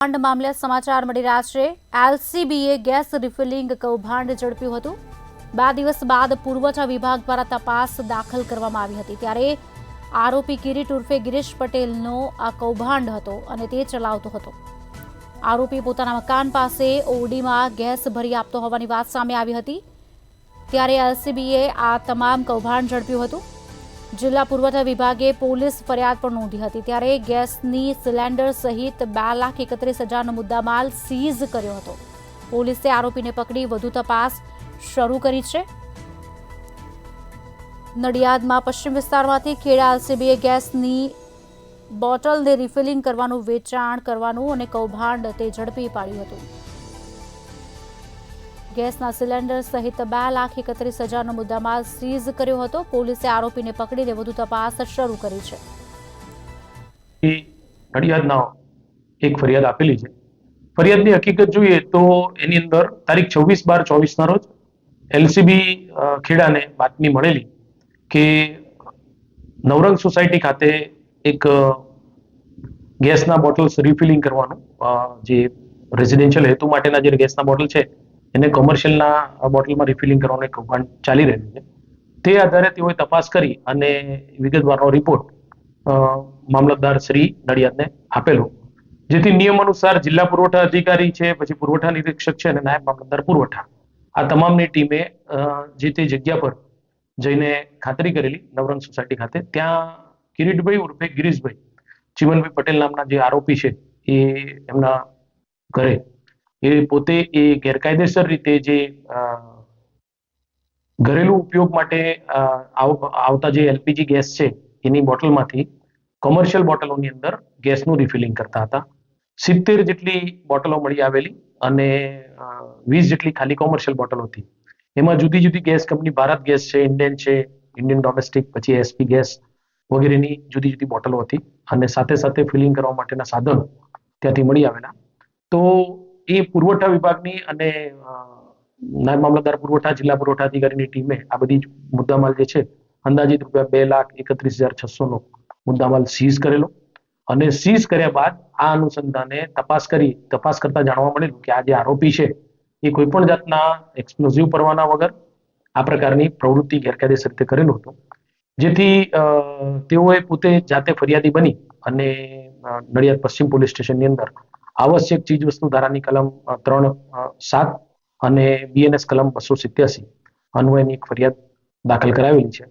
કૌભાંડ મામલે સમાચાર મળી રહ્યા છે। એલસીબીએ ગેસ રિફિલિંગ કૌભાંડ ઝડપ્યું હતું। 2 દિવસ બાદ પુરવઠા વિભાગ દ્વારા તપાસ દાખલ કરવામાં આવી હતી, ત્યારે આરોપી કિરીટ ઉર્ફે ગિરીશ પટેલનો આ કૌભાંડ હતો અને તે ચલાવતો હતો। આરોપી પોતાના મકાન પાસે ઓરડીમાં ગેસ ભરી આપતો હોવાની વાત સામે આવી હતી, ત્યારે એલસીબીએ આ તમામ કૌભાંડ ઝડપ્યું હતું। જિલ્લા પુરવઠા વિભાગે પોલીસ ફરિયાદ પણ નોંધી હતી, ત્યારે ગેસની સિલિન્ડર સહિત 2,31,000નો મુદ્દામાલ સીઝ કર્યો હતો। પોલીસે આરોપીને પકડી વધુ તપાસ શરૂ કરી છે। નડિયાદમાં પશ્ચિમ વિસ્તારમાંથી ખેડા એલસીબીએ ગેસની બોટલને રિફિલિંગ કરવાનું, વેચાણ કરવાનું અને કૌભાંડ તે ઝડપી પાડ્યું હતું। ગેસના સિલિન્ડર સહિત 2,31,000નો મુદ્દામાલ સીઝ કર્યો હતો। પોલીસે આરોપીને પકડીને વધુ તપાસ શરૂ કરી છે। નડિયાદના એક ફરિયાદ આપેલી છે। ફરિયાદની હકીકત જોઈએ તો એની અંદર તારીખ 26/12/24ના રોજ એલસીબી ખેડાને બાતમી મળેલી કે નવરંગ સોસાયટી ખાતે એક ગેસના બોટલ્સ રિફિલિંગ કરવાનું, જે રેઝિડેન્શિયલ હેતુ માટેના જે ગેસના બોટલ છે એને કોમર્શિયલના બોટલમાં રિફિલિંગ કરવાનું એક કૌભાંડ ચાલી રહ્યું છે। તે આધારે તેઓએ તપાસ કરી અને વિગતવારનો રિપોર્ટ મામલતદાર શ્રી નડિયાદને આપેલો, જેથી નિયમ અનુસાર જિલ્લા પુરવઠા અધિકારી છે, પછી પુરવઠા નિરીક્ષક છે અને નાયબ મામલતદાર પુરવઠા, આ તમામની ટીમે જે તે જગ્યા પર જઈને ખાતરી કરેલી નવરંગ સોસાયટી ખાતે। ત્યાં કિરીટભાઈ ઉર્ફે ગિરીશભાઈ ચીમનભાઈ પટેલ નામના જે આરોપી છે એ એમના ઘરે એ પોતે એ ગેરકાયદેસર રીતે જે ઘરેલું ઉપયોગ માટે આવતા જે એલપીજી ગેસ છે એની બોટલમાંથી કોમર્શિયલ બોટલોની અંદર ગેસનું રિફિલિંગ કરતા હતા। 70 જેટલી બોટલો મળી આવેલી અને 20 જેટલી ખાલી કોમર્શિયલ બોટલો હતી। એમાં જુદી જુદી ગેસ કંપની, ભારત ગેસ છે, ઇન્ડિયન છે, ઇન્ડિયન ડોમેસ્ટિક, પછી એસપી ગેસ વગેરેની જુદી જુદી બોટલો હતી અને સાથે સાથે ફિલિંગ કરવા માટેના સાધનો ત્યાંથી મળી આવેલા। તો એ પુરવઠા વિભાગની અને નાયબ મામલતદાર પુરવઠા, જિલ્લા પુરવઠા અધિકારીની ટીમે આ બધી મુદ્દામાલ જે છે અંદાજિત ₹2,31,600નો મુદ્દામાલ સીઝ કરેલો અને સીઝ કર્યા બાદ આ અનુસંધાને તપાસ કરતા જાણવા મળેલું કે આ જે આરોપી છે એ કોઈ પણ જાતના એક્સપ્લોઝિવ પરવાના વગર આ પ્રકારની પ્રવૃત્તિ ગેરકાયદેસર રીતે કરેલું હતું, જેથી તેઓએ પોતે જાતે ફરિયાદી બની અને નડિયાદ પશ્ચિમ પોલીસ સ્ટેશનની અંદર આવશ્યક ચીજ વસ્તુ ધારાની કલમ 3(7) અને બીએનએસ કલમ 287 અન્વયની એક ફરિયાદ દાખલ કરાવેલી છે।